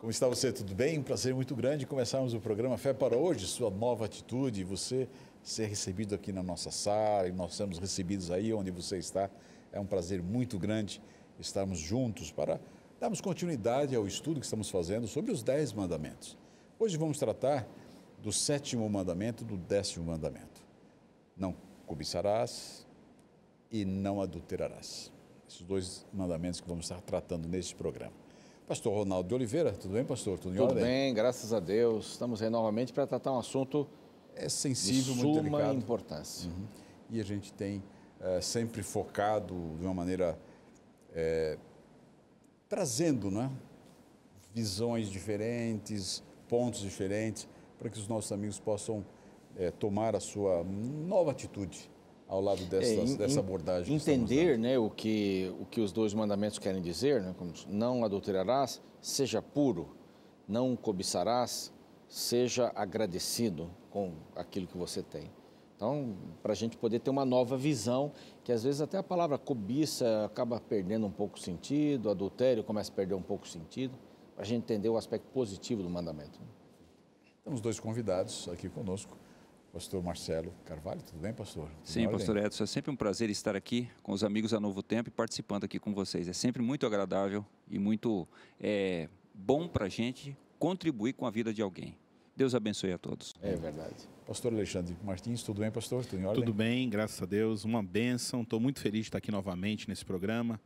Como está você? Tudo bem? Um prazer muito grande começarmos o programa Fé para Hoje, sua nova atitude, você ser recebido aqui na nossa sala e nós sermos recebidos aí onde você está. É um prazer muito grande estarmos juntos para darmos continuidade ao estudo que estamos fazendo sobre os 10 mandamentos. Hoje vamos tratar do 7º mandamento e do 10º mandamento. Não cobiçarás e não adulterarás. Esses 2 mandamentos que vamos estar tratando neste programa. Pastor Ronaldo de Oliveira, tudo bem, pastor? Tudo bem, graças a Deus. Estamos aí novamente para tratar um assunto sensível, de muito suma delicado. Importância. E a gente tem sempre focado de uma maneira trazendo, né, visões diferentes, pontos diferentes, para que os nossos amigos possam tomar a sua nova atitude ao lado dessa abordagem. Entender, né, o que os 2 mandamentos querem dizer, né, como não adulterarás, seja puro, não cobiçarás, seja agradecido com aquilo que você tem. Então, para a gente poder ter uma nova visão, que às vezes até a palavra cobiça acaba perdendo um pouco o sentido, adultério começa a perder um pouco o sentido, para a gente entender o aspecto positivo do mandamento. Temos 2 convidados aqui conosco. Pastor Marcelo Carvalho, tudo bem, pastor? Sim, pastor Edson, é sempre um prazer estar aqui com os amigos a Novo Tempo e participando aqui com vocês. É sempre muito agradável e muito bom para a gente contribuir com a vida de alguém. Deus abençoe a todos. É verdade. Pastor Alexandre Martins, tudo bem, pastor? Tudo em ordem? Tudo bem, graças a Deus. Uma bênção. Estou muito feliz de estar aqui novamente nesse programa.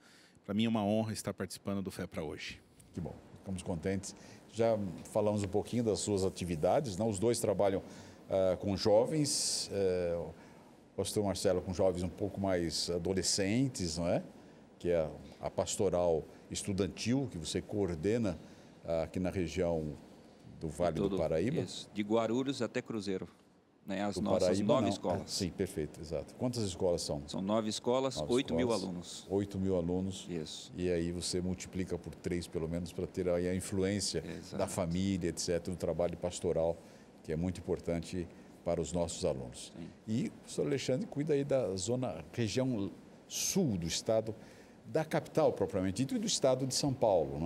Para mim é uma honra estar participando do Fé para Hoje. Que bom, ficamos contentes. Já falamos um pouquinho das suas atividades, não? Os 2 trabalham com jovens, o pastor Marcelo com jovens um pouco mais adolescentes, não é? Que é a pastoral estudantil que você coordena aqui na região do Vale do Paraíba. Isso, de Guarulhos até Cruzeiro, né? As do nossas Paraíba, 9 não. escolas. Sim, perfeito, exato. Quantas escolas são? São 9 escolas, 8 mil alunos. 8 mil alunos. Isso. E aí você multiplica por 3, pelo menos, para ter aí a influência da família, etc., do trabalho pastoral, que é muito importante para os nossos alunos. Sim. E o professor Alexandre cuida aí da região sul do estado, da capital propriamente dito, e do estado de São Paulo,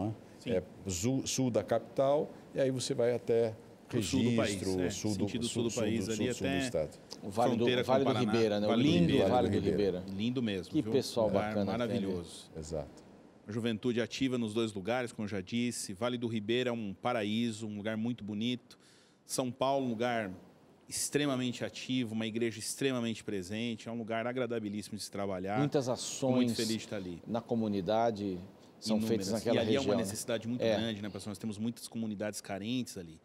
né? Sul da capital, e aí você vai até Registro, sul do país, ali até do estado. O Vale do Ribeira, né? O lindo Vale do Ribeira. Lindo mesmo. Que pessoal bacana. Maravilhoso. Exato. A juventude ativa nos 2 lugares, como eu já disse. Vale do Ribeira é um paraíso, um lugar muito bonito. São Paulo, um lugar extremamente ativo, uma igreja extremamente presente. É um lugar agradabilíssimo de se trabalhar. Muitas ações. Muito feliz de estar ali. Na comunidade são feitas naquela região. E ali é uma necessidade muito grande, né, pastor? Nós temos muitas comunidades carentes ali.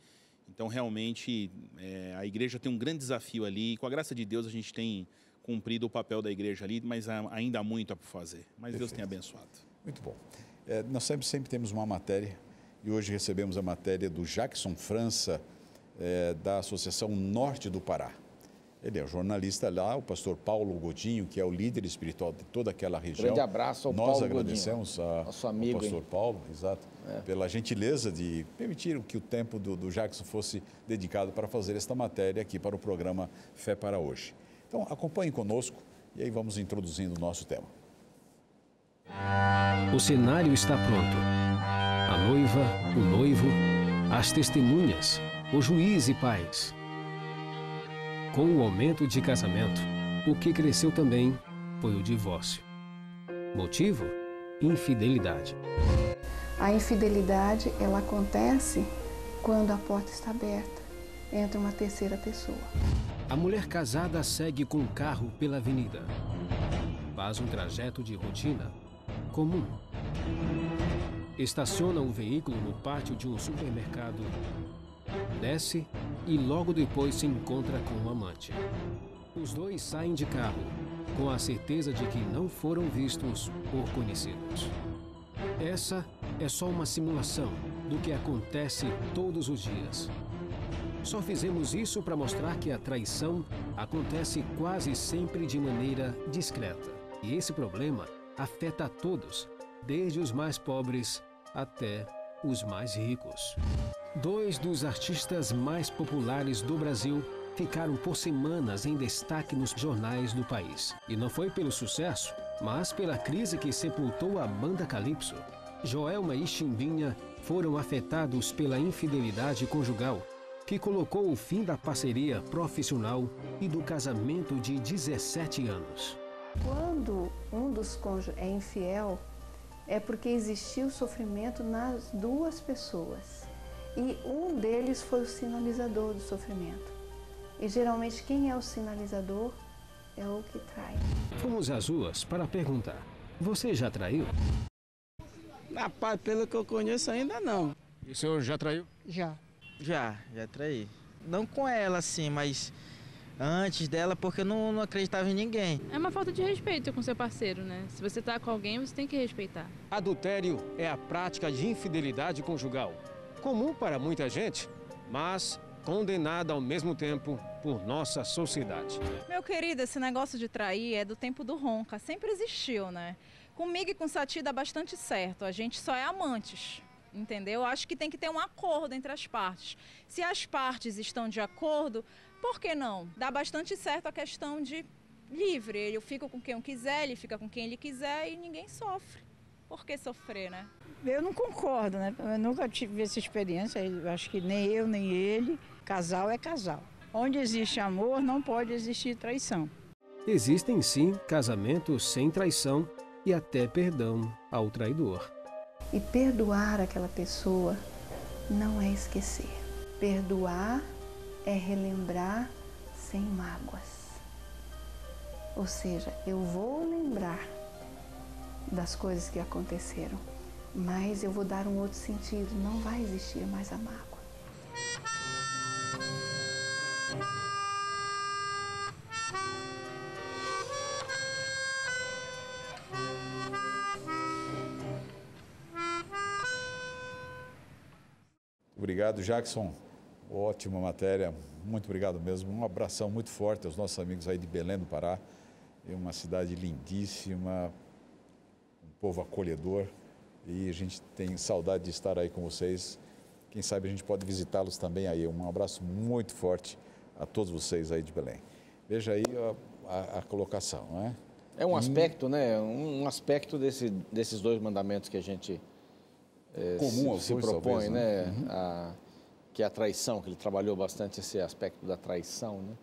Então, realmente, a igreja tem um grande desafio ali. E, com a graça de Deus, a gente tem cumprido o papel da igreja ali, mas ainda há muito a fazer. Mas Perfeito. Deus tem abençoado. Muito bom. Nós sempre temos uma matéria, e hoje recebemos a matéria do Jackson França, da Associação Norte do Pará. Ele é o jornalista lá, o pastor Paulo Godinho, que é o líder espiritual de toda aquela região. Grande abraço ao Paulo Godinho. Nós agradecemos ao amigo, pastor Paulo, exato, pela gentileza de permitir que o tempo do Jackson fosse dedicado para fazer esta matéria aqui para o programa Fé para Hoje. Então, acompanhem conosco e aí vamos introduzindo o nosso tema. O cenário está pronto. A noiva, o noivo, as testemunhas, o juiz e pais. Com o aumento de casamento, o que cresceu também foi o divórcio. Motivo? Infidelidade. A infidelidade, ela acontece quando a porta está aberta, entra uma terceira pessoa. A mulher casada segue com o carro pela avenida. Faz um trajeto de rotina comum. Estaciona o veículo no pátio de um supermercado. Desce e logo depois se encontra com o amante. Os 2 saem de carro, com a certeza de que não foram vistos por conhecidos. Essa é só uma simulação do que acontece todos os dias. Só fizemos isso para mostrar que a traição acontece quase sempre de maneira discreta. E esse problema afeta a todos, desde os mais pobres até os mais ricos. 2 dos artistas mais populares do Brasil ficaram por semanas em destaque nos jornais do país. E não foi pelo sucesso, mas pela crise que sepultou a banda Calypso. Joelma e Chimbinha foram afetados pela infidelidade conjugal, que colocou o fim da parceria profissional e do casamento de 17 anos. Quando um dos cônjuges é infiel, é porque existiu sofrimento nas duas pessoas. E um deles foi o sinalizador do sofrimento. E geralmente quem é o sinalizador é o que trai. Fomos às ruas para perguntar: você já traiu? Rapaz, pelo que eu conheço ainda não. E o senhor já traiu? Já. Já traí. Não com ela, sim, mas antes dela, porque eu não acreditava em ninguém. É uma falta de respeito com seu parceiro, né? Se você tá com alguém, você tem que respeitar. Adultério é a prática de infidelidade conjugal, comum para muita gente, mas condenada ao mesmo tempo por nossa sociedade. Meu querido, esse negócio de trair é do tempo do Ronca, sempre existiu, né? Comigo e com Sati dá bastante certo, a gente só é amantes, entendeu? Acho que tem que ter um acordo entre as partes. Se as partes estão de acordo, por que não? Dá bastante certo a questão de livre, eu fico com quem eu quiser, ele fica com quem ele quiser e ninguém sofre. Por que sofrer, né? Eu não concordo, né? Eu nunca tive essa experiência, eu acho que nem eu, nem ele. Casal é casal. Onde existe amor, não pode existir traição. Existem sim casamentos sem traição e até perdão ao traidor. E perdoar aquela pessoa não é esquecer. Perdoar é relembrar sem mágoas. Ou seja, eu vou lembrar das coisas que aconteceram, mas eu vou dar um outro sentido, não vai existir mais a mágoa. Obrigado, Jackson. Ótima matéria, muito obrigado mesmo. Um abração muito forte aos nossos amigos aí de Belém do Pará. É uma cidade lindíssima, um povo acolhedor e a gente tem saudade de estar aí com vocês. Quem sabe a gente pode visitá-los também aí. Um abraço muito forte a todos vocês aí de Belém. Veja aí a colocação, não é? É um aspecto, né? Um aspecto desses dois mandamentos que a gente comum se propõe, talvez, né? Que é a traição, que ele trabalhou bastante esse aspecto da traição, né?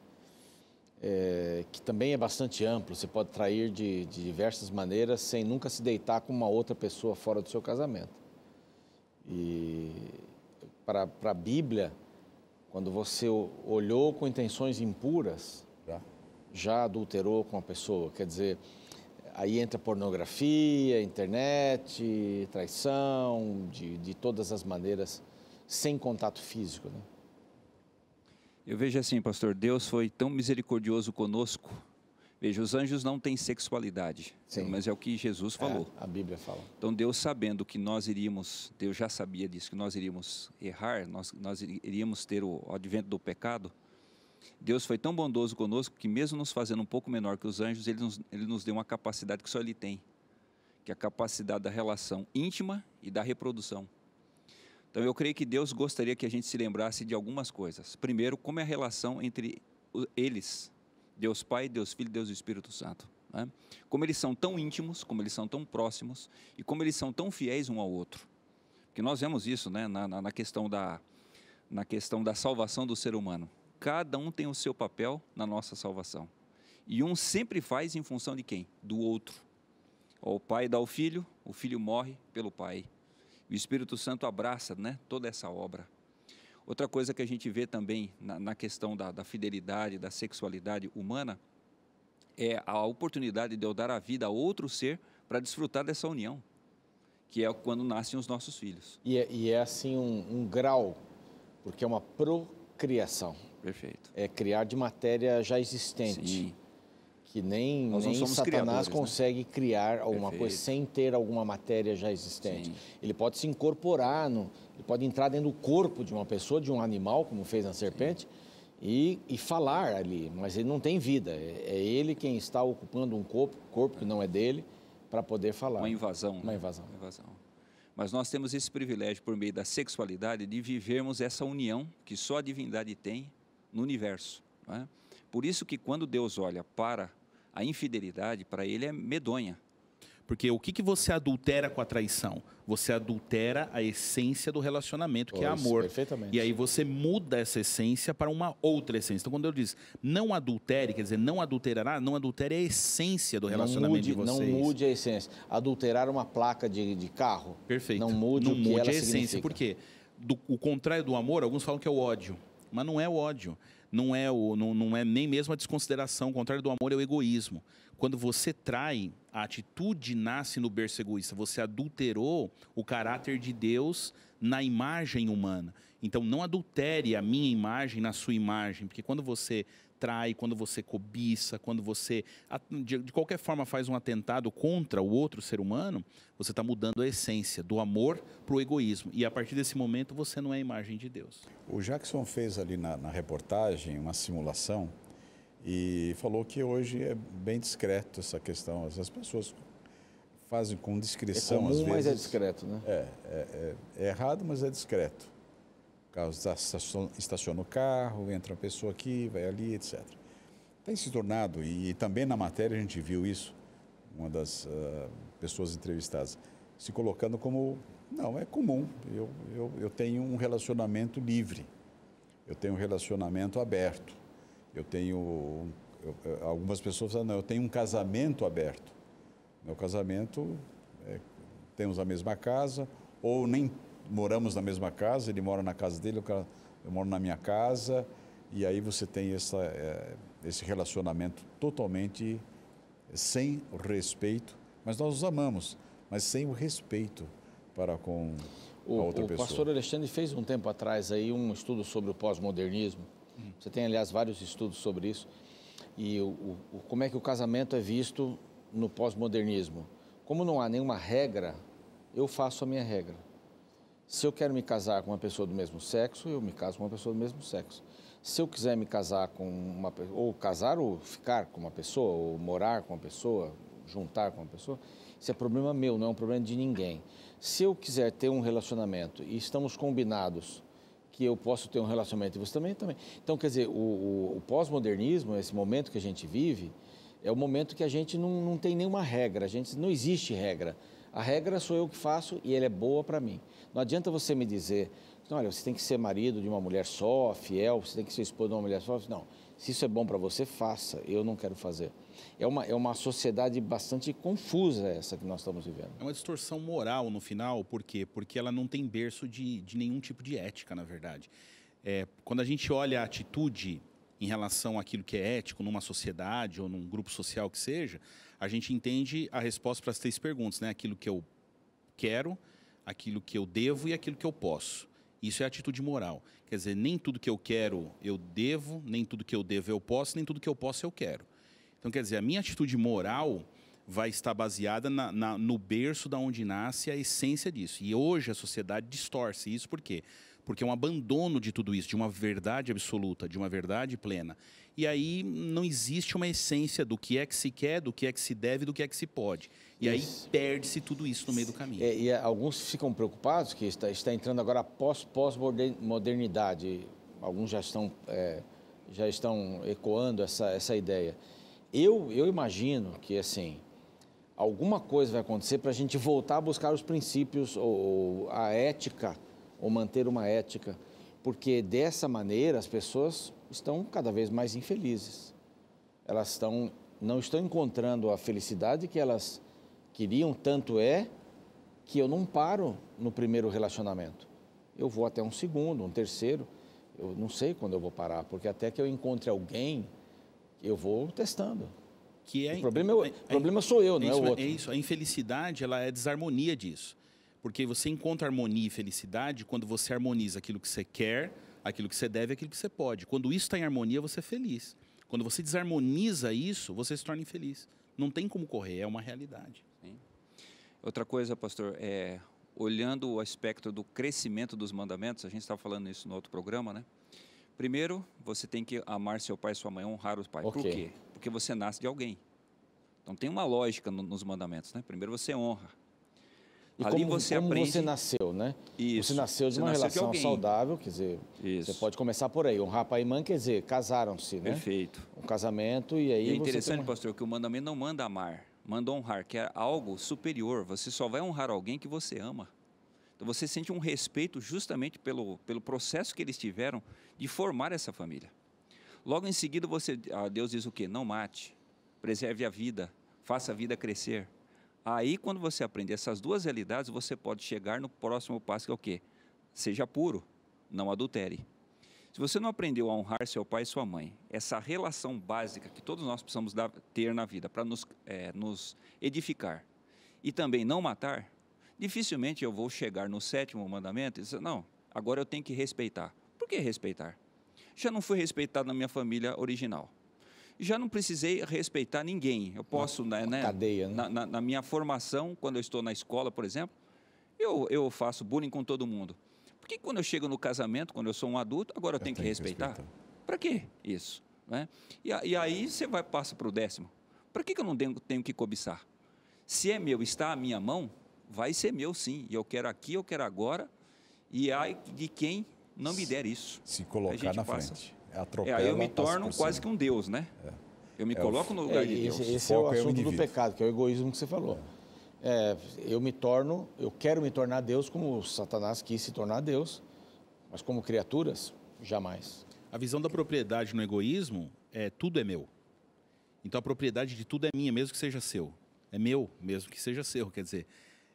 Que também é bastante amplo. Você pode trair de diversas maneiras sem nunca se deitar com uma outra pessoa fora do seu casamento. E para a Bíblia, quando você olhou com intenções impuras, já adulterou com a pessoa. Quer dizer, aí entra pornografia, internet, traição, de todas as maneiras, sem contato físico, né? Eu vejo assim, pastor, Deus foi tão misericordioso conosco. Veja, os anjos não têm sexualidade, mas é o que Jesus falou. A Bíblia fala. Então Deus, sabendo que nós iríamos, Deus já sabia disso, que nós iríamos errar, nós iríamos ter o advento do pecado. Deus foi tão bondoso conosco que mesmo nos fazendo um pouco menor que os anjos, Ele nos deu uma capacidade que só Ele tem, que é a capacidade da relação íntima e da reprodução. Então eu creio que Deus gostaria que a gente se lembrasse de algumas coisas. Primeiro, como é a relação entre eles, Deus Pai, Deus Filho e Deus Espírito Santo, né? Como eles são tão íntimos, como eles são tão próximos e como eles são tão fiéis um ao outro. Porque nós vemos isso, né, na questão da salvação do ser humano. Cada um tem o seu papel na nossa salvação. E um sempre faz em função de quem? Do outro. O pai dá ao filho, o filho morre pelo pai. O Espírito Santo abraça, né, toda essa obra. Outra coisa que a gente vê também na questão da fidelidade, da sexualidade humana, é a oportunidade de eu dar a vida a outro ser para desfrutar dessa união, que é quando nascem os nossos filhos. E é assim um grau, porque é uma procriação. Perfeito. É criar de matéria já existente. Sim. Que nem Satanás consegue criar alguma coisa sem ter alguma matéria já existente. Sim. Ele pode se incorporar, ele pode entrar dentro do corpo de uma pessoa, de um animal, como fez na serpente, e falar ali, mas ele não tem vida. É ele quem está ocupando um corpo que não é dele, para poder falar. Uma invasão. Uma invasão. Mas nós temos esse privilégio, por meio da sexualidade, de vivermos essa união que só a divindade tem no universo, não é? Por isso que quando Deus olha para a infidelidade, para ele é medonha. Porque o que você adultera com a traição? Você adultera a essência do relacionamento, que é amor. Perfeitamente. E aí você muda essa essência para uma outra essência. Então, quando eu digo não adultere, quer dizer, não adulterará, não adultere a essência do relacionamento de vocês. Não mude a essência. Adulterar uma placa de carro. Perfeito. Não mude o que ela a essência. significa. Por quê? O contrário do amor, alguns falam que é o ódio. Mas não é o ódio. Não é nem mesmo a desconsideração. O contrário do amor é o egoísmo. Quando você trai, a atitude nasce no berço egoísta. Você adulterou o caráter de Deus na imagem humana. Então, não adultere a minha imagem na sua imagem. Porque quando você trai, quando você cobiça, quando você, de qualquer forma, faz um atentado contra o outro ser humano, você está mudando a essência do amor para o egoísmo. E, a partir desse momento, você não é a imagem de Deus. O Jackson fez ali na reportagem uma simulação e falou que hoje é bem discreto essa questão. As pessoas fazem com discrição, é comum, às vezes. Mas é discreto, né? É errado, mas é discreto. O carro estaciona o carro, entra uma pessoa aqui, vai ali, etc. Tem se tornado, e também na matéria a gente viu isso, uma das pessoas entrevistadas, se colocando como, não, é comum, eu tenho um relacionamento livre, eu tenho um relacionamento aberto. Algumas pessoas falam, não, eu tenho um casamento aberto. Meu casamento, temos a mesma casa, ou nem moramos na mesma casa, ele mora na casa dele, eu moro na minha casa, e aí você tem esse relacionamento totalmente sem o respeito, mas nós os amamos, mas sem o respeito para com a outra pessoa. O pastor Alexandre fez um tempo atrás aí um estudo sobre o pós-modernismo. Você tem, aliás, vários estudos sobre isso. E como é que o casamento é visto no pós-modernismo. Como não há nenhuma regra, eu faço a minha regra. Se eu quero me casar com uma pessoa do mesmo sexo, eu me caso com uma pessoa do mesmo sexo. Se eu quiser me casar com uma pessoa, ou casar ou ficar com uma pessoa, ou morar com uma pessoa, juntar com uma pessoa, isso é problema meu, não é um problema de ninguém. Se eu quiser ter um relacionamento e estamos combinados que eu posso ter um relacionamento e você também. Então, quer dizer, o pós-modernismo, esse momento que a gente vive, é o momento que a gente não tem nenhuma regra, não existe regra. A regra sou eu que faço e ela é boa para mim. Não adianta você me dizer, olha, você tem que ser marido de uma mulher só, fiel, você tem que ser esposa de uma mulher só. Não, se isso é bom para você, faça, eu não quero fazer. É uma sociedade bastante confusa essa que nós estamos vivendo. É uma distorção moral no final, por quê? Porque ela não tem berço de nenhum tipo de ética, na verdade. Quando a gente olha a atitude em relação àquilo que é ético numa sociedade ou num grupo social que seja, a gente entende a resposta para as 3 perguntas, né? Aquilo que eu quero, aquilo que eu devo e aquilo que eu posso. Isso é atitude moral. Quer dizer, nem tudo que eu quero eu devo, nem tudo que eu devo eu posso, nem tudo que eu posso eu quero. Então, quer dizer, a minha atitude moral vai estar baseada no berço da onde nasce a essência disso. E hoje a sociedade distorce isso, por quê? Porque é um abandono de tudo isso, de uma verdade absoluta, de uma verdade plena. E aí não existe uma essência do que é que se quer, do que é que se deve, do que é que se pode. E aí perde-se tudo isso no meio do caminho. E alguns ficam preocupados que está entrando agora a pós-modernidade. Alguns já estão ecoando essa ideia. Eu imagino que, assim, alguma coisa vai acontecer para a gente voltar a buscar os princípios, ou a ética, ou manter uma ética, porque dessa maneira as pessoas estão cada vez mais infelizes. Elas não estão encontrando a felicidade que elas queriam, tanto é que eu não paro no primeiro relacionamento. Eu vou até um segundo, um terceiro, eu não sei quando eu vou parar, porque até que eu encontre alguém, eu vou testando. O problema sou eu, não é o outro. É isso, a infelicidade ela é desarmonia disso. Porque você encontra harmonia e felicidade quando você harmoniza aquilo que você quer, aquilo que você deve e aquilo que você pode. Quando isso está em harmonia, você é feliz. Quando você desarmoniza isso, você se torna infeliz. Não tem como correr, é uma realidade. Sim. Outra coisa, pastor, olhando o aspecto do crescimento dos mandamentos, a gente estava falando isso no outro programa, né? Primeiro, você tem que amar seu pai e sua mãe, honrar os pais. Okay. Por quê? Porque você nasce de alguém. Então tem uma lógica nos mandamentos, né? Primeiro você honra. E ali como você aprende... você nasceu, né? Isso. Você nasceu de uma relação saudável, quer dizer, isso. Você pode começar por aí. Honrar pai e mãe, quer dizer, casaram-se, né? Perfeito. Um casamento e aí é interessante, pastor, que o mandamento não manda amar. manda honrar, que é algo superior. Você só vai honrar alguém que você ama. Então você sente um respeito justamente pelo processo que eles tiveram de formar essa família. Logo em seguida, Deus diz o quê? Não mate, preserve a vida, faça a vida crescer. Aí, quando você aprende essas duas realidades, você pode chegar no próximo passo, que é o quê? Seja puro, não adultere. Se você não aprendeu a honrar seu pai e sua mãe, essa relação básica que todos nós precisamos ter na vida para nos edificar, e também não matar, dificilmente eu vou chegar no 7º mandamento e dizer, não, agora eu tenho que respeitar. Por que respeitar? Já não fui respeitado na minha família original. Já não precisei respeitar ninguém. Eu posso, cadeia, né? Na minha formação, quando eu estou na escola, por exemplo, eu faço bullying com todo mundo. Por que quando eu chego no casamento, quando eu sou um adulto, agora eu tenho que respeitar? Para que isso? Né? E aí você passa para o 10º. Para que eu não tenho que cobiçar? Se é meu, está à minha mão, vai ser meu sim. E eu quero aqui, eu quero agora. E ai de quem não me der isso. Se colocar na frente. Aí eu me torno quase que um Deus, né? Eu me coloco no lugar de Deus. Esse é o assunto do pecado, que é o egoísmo que você falou. Eu quero me tornar Deus como Satanás quis se tornar Deus, mas como criaturas, jamais. A visão da propriedade no egoísmo tudo é meu. Então a propriedade de tudo é minha, mesmo que seja seu. É meu, mesmo que seja seu. Quer dizer,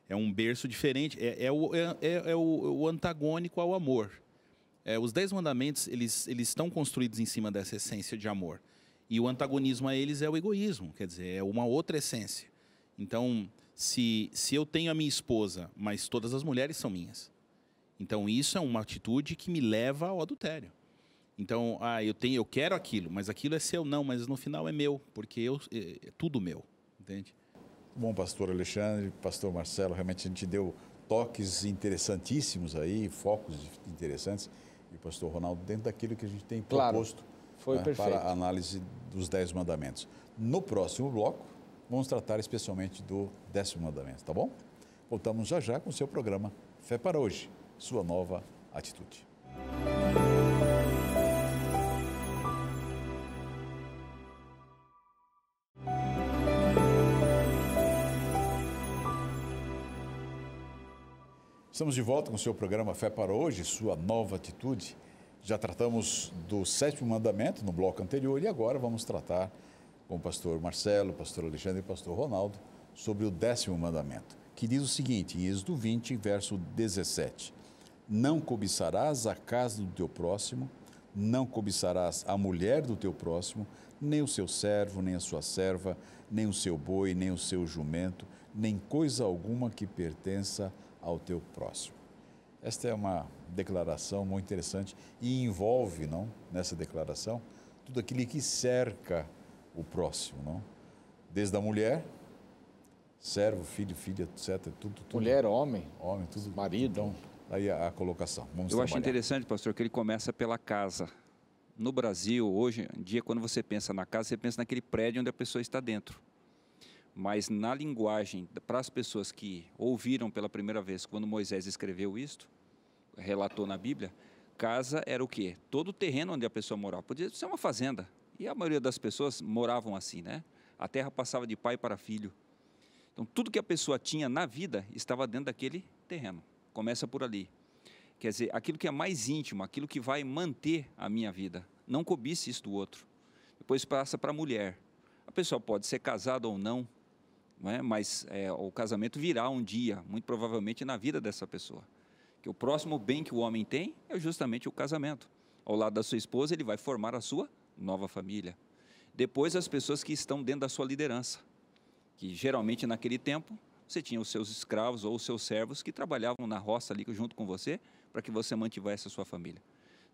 é um berço diferente, é o antagônico ao amor. Os 10 mandamentos, eles estão construídos em cima dessa essência de amor. E o antagonismo a eles é o egoísmo, quer dizer, é uma outra essência. Então, se eu tenho a minha esposa, mas todas as mulheres são minhas, então isso é uma atitude que me leva ao adultério. Então, eu quero aquilo, mas aquilo é seu, não, mas no final é meu, porque é tudo meu, entende? Bom, pastor Alexandre, pastor Marcelo, realmente a gente deu toques interessantíssimos aí, focos interessantes. E pastor Ronaldo, dentro daquilo que a gente tem proposto para a análise dos 10 mandamentos. No próximo bloco, vamos tratar especialmente do 10º mandamento, tá bom? Voltamos já com o seu programa Fé para Hoje, sua nova atitude. Estamos de volta com o seu programa Fé para Hoje, sua nova atitude. Já tratamos do 7º mandamento no bloco anterior e agora vamos tratar com o pastor Marcelo, pastor Alexandre e pastor Ronaldo sobre o 10º mandamento, que diz o seguinte, em Êxodo 20, verso 17. Não cobiçarás a casa do teu próximo, não cobiçarás a mulher do teu próximo, nem o seu servo, nem a sua serva, nem o seu boi, nem o seu jumento, nem coisa alguma que pertença ao teu próximo. Esta é uma declaração muito interessante e envolve, nessa declaração, tudo aquilo que cerca o próximo, Desde a mulher, servo, filho, filha, etc. Tudo. Mulher, homem, tudo. Marido. Então, aí a colocação. Eu acho interessante, pastor, que ele começa pela casa. No Brasil, hoje em dia, quando você pensa na casa, você pensa naquele prédio onde a pessoa está dentro. Mas na linguagem, para as pessoas que ouviram pela primeira vez, quando Moisés escreveu isto, relatou na Bíblia, casa era o quê? Todo o terreno onde a pessoa morava. Podia ser uma fazenda. E a maioria das pessoas moravam assim, né? A terra passava de pai para filho. Então, tudo que a pessoa tinha na vida estava dentro daquele terreno. Começa por ali. Quer dizer, aquilo que é mais íntimo, aquilo que vai manter a minha vida. Não cobice isso do outro. Depois passa para a mulher. A pessoa pode ser casada ou não, mas o casamento virá um dia, muito provavelmente na vida dessa pessoa. Que o próximo bem que o homem tem é justamente o casamento. Ao lado da sua esposa, ele vai formar a sua nova família. Depois, as pessoas que estão dentro da sua liderança, que geralmente naquele tempo, você tinha os seus escravos ou os seus servos que trabalhavam na roça ali junto com você, para que você mantivesse a sua família.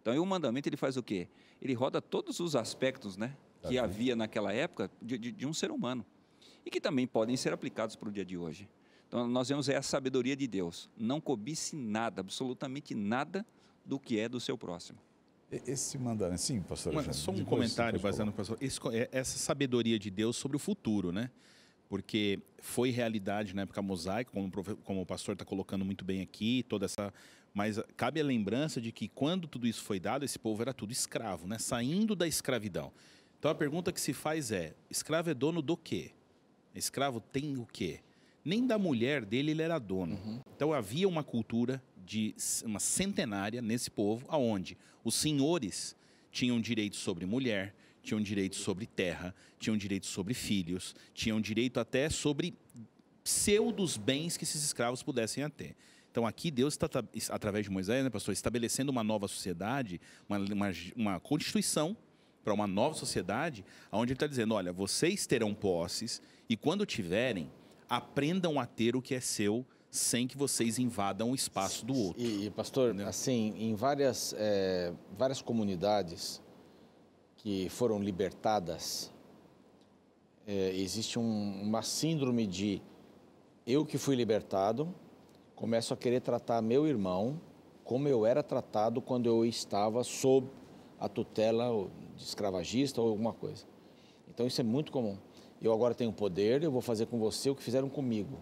Então, o mandamento, ele faz o quê? Ele roda todos os aspectos, que havia naquela época de um ser humano e que também podem ser aplicados para o dia de hoje. Então, nós vemos a sabedoria de Deus. Não cobice nada, absolutamente nada do que é do seu próximo. Esse mandamento, sim, pastor. Só um comentário baseado no pastor. Essa sabedoria de Deus sobre o futuro, Porque foi realidade na época mosaica, como o pastor está colocando muito bem aqui, mas cabe a lembrança de que quando tudo isso foi dado, esse povo era tudo escravo, saindo da escravidão. Então a pergunta que se faz é, escravo é dono do quê? Escravo tem o quê? Nem da mulher dele ele era dono. Então havia uma cultura uma centenária nesse povo, aonde os senhores tinham direito sobre mulher, tinham direito sobre terra, tinham direito sobre filhos, tinham direito até sobre pseudos bens que esses escravos pudessem ter. Então aqui Deus está, através de Moisés, né, pastor, estabelecendo uma nova sociedade, uma constituição para uma nova sociedade, onde ele está dizendo, olha, vocês terão posses e quando tiverem, aprendam a ter o que é seu, sem que vocês invadam o espaço do outro. E pastor, entendeu? Assim, em várias comunidades que foram libertadas, existe uma síndrome de eu que fui libertado, começo a querer tratar meu irmão como eu era tratado quando eu estava sob a tutela de escravagista ou alguma coisa. Então isso é muito comum. Eu agora tenho poder, eu vou fazer com você o que fizeram comigo.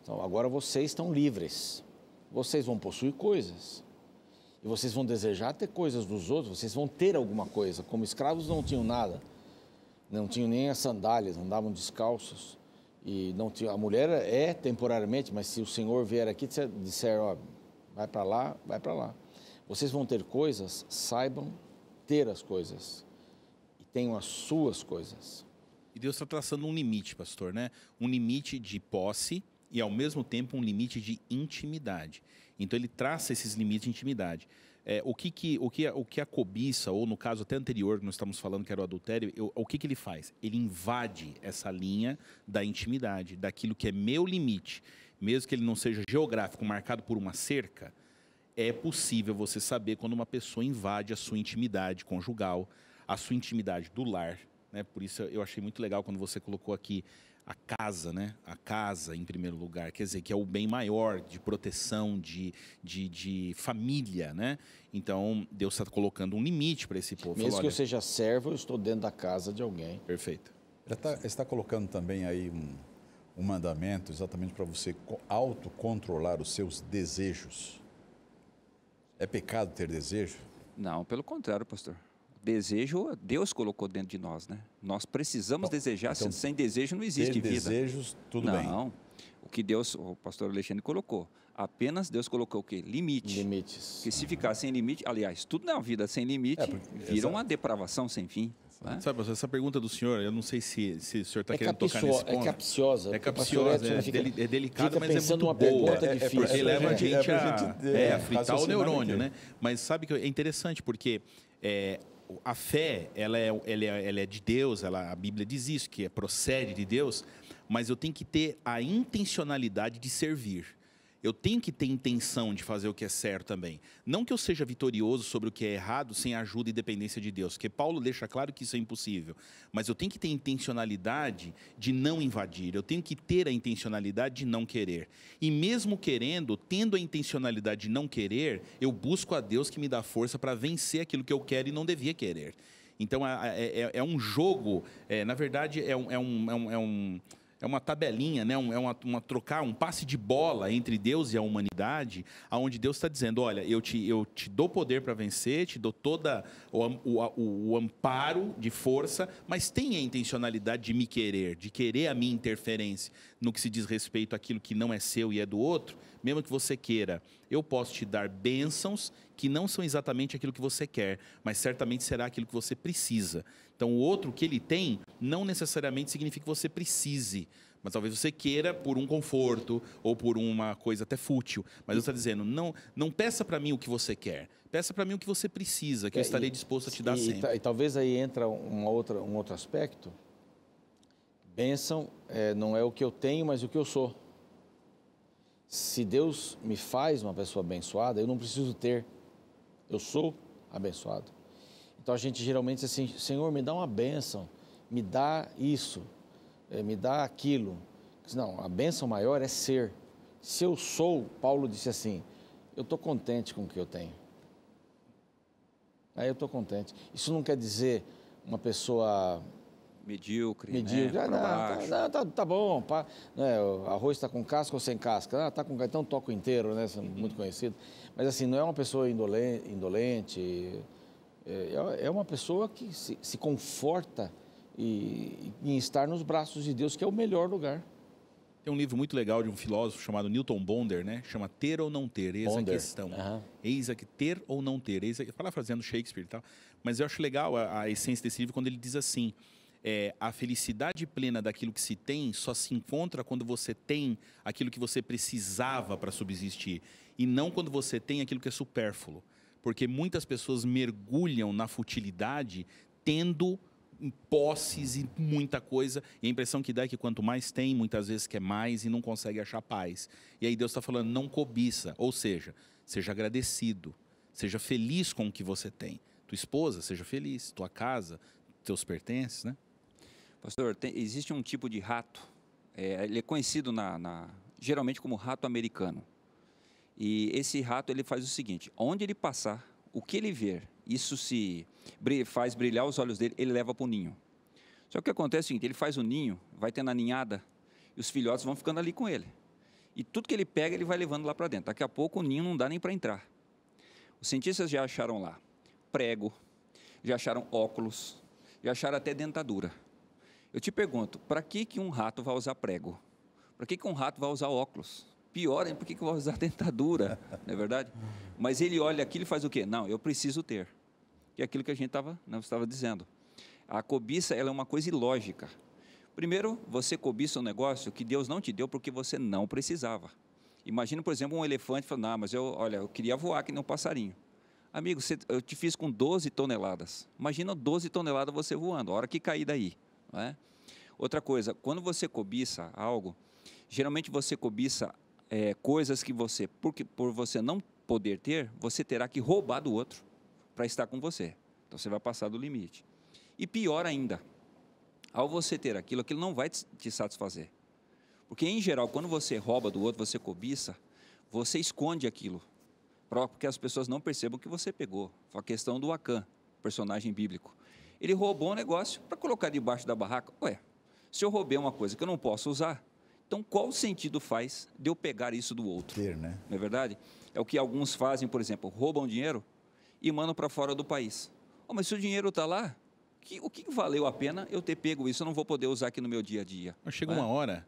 Então, agora vocês estão livres. Vocês vão possuir coisas. E vocês vão desejar ter coisas dos outros, vocês vão ter alguma coisa. Como escravos não tinham nada. Não tinham nem as sandálias, andavam descalços. E não tinha, a mulher temporariamente, mas se o Senhor vier aqui e disser, ó, vai para lá, vai para lá. Vocês vão ter coisas, saibam ter as coisas. E tenham as suas coisas. E Deus está traçando um limite, pastor, né? Um limite de posse e, ao mesmo tempo, um limite de intimidade. Então, ele traça esses limites de intimidade. O que a cobiça, ou no caso até anterior, que nós estamos falando que era o adultério, o que ele faz? Ele invade essa linha da intimidade, daquilo que é meu limite. Mesmo que ele não seja geográfico, marcado por uma cerca, é possível você saber quando uma pessoa invade a sua intimidade conjugal, a sua intimidade do lar. Né? Por isso eu achei muito legal quando você colocou aqui a casa, né? A casa em primeiro lugar, quer dizer, que é o bem maior de proteção, de família, né? Então, Deus está colocando um limite para esse povo. Mesmo que eu seja servo, eu estou dentro da casa de alguém. Perfeito. Ele está colocando também aí um mandamento exatamente para você autocontrolar os seus desejos. É pecado ter desejo? Não, pelo contrário, pastor. Desejo, Deus colocou dentro de nós, né? Nós precisamos desejar, então, sem desejo não existe vida. Desejos, tudo bem. Não, o que Deus, o pastor Alexandre colocou, apenas Deus colocou o quê? Limite. Limites. Que se ficar sem limite, aliás, tudo na vida sem limite, vira uma depravação sem fim. Né? Sabe, essa pergunta do senhor, eu não sei se o senhor está querendo tocar nesse ponto. É capciosa. É capciosa, é delicado, mas é muito uma boa. Pergunta difícil. Porque leva a gente a fritar o neurônio, né? Mas sabe que é interessante, porque a fé, ela é de Deus, a Bíblia diz isso, que procede de Deus, mas eu tenho que ter a intencionalidade de servir. Eu tenho que ter intenção de fazer o que é certo também. Não que eu seja vitorioso sobre o que é errado sem a ajuda e dependência de Deus, porque Paulo deixa claro que isso é impossível. Mas eu tenho que ter intencionalidade de não invadir, eu tenho que ter a intencionalidade de não querer. E mesmo querendo, tendo a intencionalidade de não querer, eu busco a Deus que me dá força para vencer aquilo que eu quero e não devia querer. Então é um jogo, na verdade é uma tabelinha, né? Trocar um passe de bola entre Deus e a humanidade, aonde Deus está dizendo, olha, eu te dou poder para vencer, te dou toda o amparo de força, mas tenha a intencionalidade de me querer, de querer a minha interferência no que se diz respeito àquilo que não é seu e é do outro, mesmo que você queira. Eu posso te dar bênçãos que não são exatamente aquilo que você quer, mas certamente será aquilo que você precisa. Então, o outro que ele tem não necessariamente significa que você precise, mas talvez você queira por um conforto ou por uma coisa até fútil. Mas Deus está dizendo, não peça para mim o que você quer, peça para mim o que você precisa, que eu estarei disposto a te dar sempre. E talvez aí entra um outro aspecto. Bênção não é o que eu tenho, mas o que eu sou. Se Deus me faz uma pessoa abençoada, eu não preciso ter. Eu sou abençoado. Então a gente geralmente diz assim, Senhor, me dá uma bênção, me dá isso, me dá aquilo. Não, a bênção maior é ser. Se eu sou, Paulo disse assim, eu estou contente com o que eu tenho. Aí eu estou contente. Isso não quer dizer uma pessoa medíocre, né? Tá bom, né? O arroz está com casca ou sem casca? Está com então toco inteiro, né? Muito conhecido. Mas assim, não é uma pessoa indolente, é uma pessoa que se conforta e em estar nos braços de Deus, que é o melhor lugar. Tem um livro muito legal de um filósofo chamado Newton Bonder, né? Chama Ter ou Não Ter, eis a questão. Eis a que ter ou não ter, parafraseando Shakespeare e tal. Mas eu acho legal a essência desse livro quando ele diz assim, a felicidade plena daquilo que se tem só se encontra quando você tem aquilo que você precisava para subsistir, e não quando você tem aquilo que é supérfluo. Porque muitas pessoas mergulham na futilidade tendo posses e muita coisa, e a impressão que dá é que quanto mais tem, muitas vezes quer mais e não consegue achar paz. E aí Deus está falando, não cobiça, ou seja, seja agradecido, seja feliz com o que você tem. Tua esposa, seja feliz, tua casa, teus pertences, né? Pastor, existe um tipo de rato, ele é conhecido geralmente como rato americano. E esse rato, ele faz o seguinte, onde ele passar, o que ele ver, isso faz brilhar os olhos dele, ele leva para o ninho. Só que o que acontece é o seguinte, ele faz o ninho, vai tendo a ninhada, e os filhotes vão ficando ali com ele. E tudo que ele pega, ele vai levando lá para dentro. Daqui a pouco o ninho não dá nem para entrar. Os cientistas já acharam lá prego, já acharam óculos, já acharam até dentadura. Eu te pergunto, para que um rato vai usar prego? Para que um rato vai usar óculos? Pior, por que vai usar dentadura? Não é verdade? Mas ele olha aquilo e faz o quê? Não, eu preciso ter. E é aquilo que a gente estava dizendo. A cobiça, ela é uma coisa ilógica. Primeiro, você cobiça um negócio que Deus não te deu porque você não precisava. Imagina, por exemplo, um elefante falando, não, mas eu queria voar que nem um passarinho. Amigo, eu te fiz com 12 toneladas. Imagina 12 toneladas você voando, a hora que cair daí. Não é? Outra coisa, quando você cobiça algo, geralmente você cobiça coisas que você, por você não poder ter, você terá que roubar do outro para estar com você. Então você vai passar do limite. E pior ainda, ao você ter aquilo não vai te satisfazer. Porque, em geral, quando você rouba do outro, você cobiça, você esconde aquilo, porque as pessoas não percebam que você pegou. Foi a questão do Acã, personagem bíblico. Ele roubou um negócio para colocar debaixo da barraca. Ué, se eu roubei uma coisa que eu não posso usar, então qual sentido faz de eu pegar isso do outro? Ter, né? Não é verdade? É o que alguns fazem, por exemplo, roubam dinheiro e mandam para fora do país. Mas se o dinheiro está lá, o que valeu a pena eu ter pego isso? Eu não vou poder usar aqui no meu dia a dia. Mas chega uma hora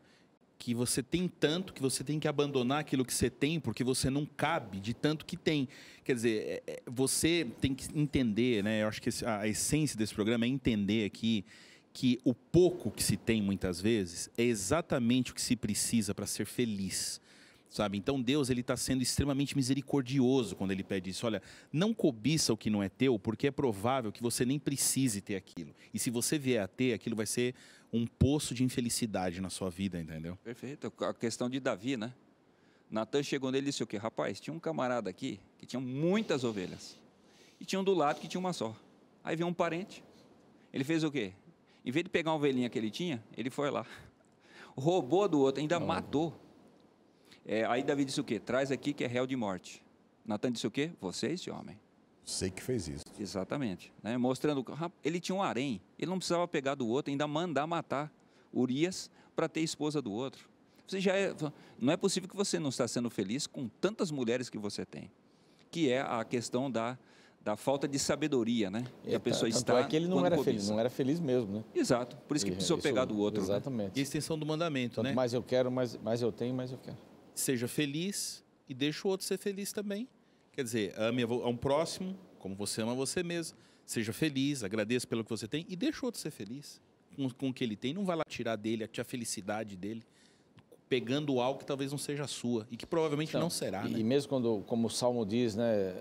que você tem tanto que você tem que abandonar aquilo que você tem porque você não cabe de tanto que tem. Quer dizer, você tem que entender, né? Eu acho que a essência desse programa é entender aqui que o pouco que se tem muitas vezes é exatamente o que se precisa para ser feliz. Sabe? Então Deus ele está sendo extremamente misericordioso quando ele pede isso. Olha, não cobiça o que não é teu, porque é provável que você nem precise ter aquilo. E se você vier a ter, aquilo vai ser um poço de infelicidade na sua vida, entendeu? Perfeito. A questão de Davi, né? Natan chegou nele e disse o quê? Rapaz, tinha um camarada aqui que tinha muitas ovelhas. E tinha um do lado que tinha uma só. Aí veio um parente. Ele fez o quê? Em vez de pegar uma ovelhinha que ele tinha, ele foi lá. Roubou do outro, ainda matou. Aí Davi disse o quê? Traz aqui que é réu de morte. Natan disse o quê? Você é esse homem. Sei que fez isso. Exatamente. Né? Mostrando, ele tinha um harém, ele não precisava pegar do outro, ainda mandar matar Urias para ter esposa do outro. Você não é possível que você não está sendo feliz com tantas mulheres que você tem. Que é a questão da falta de sabedoria, né? Que a pessoa está. É que ele não era feliz, não era feliz mesmo, né? Exato. Por isso que precisou pegar do outro. Exatamente. Né? E a extensão do mandamento, né? Mais eu quero, mais eu tenho, mais eu quero. Seja feliz e deixa o outro ser feliz também. Quer dizer, ame a um próximo como você ama você mesmo. Seja feliz, agradeça pelo que você tem e deixa o outro ser feliz com o que ele tem. Não vai lá tirar dele a felicidade dele, pegando algo que talvez não seja sua e que provavelmente não será. E mesmo quando, como o Salmo diz, né,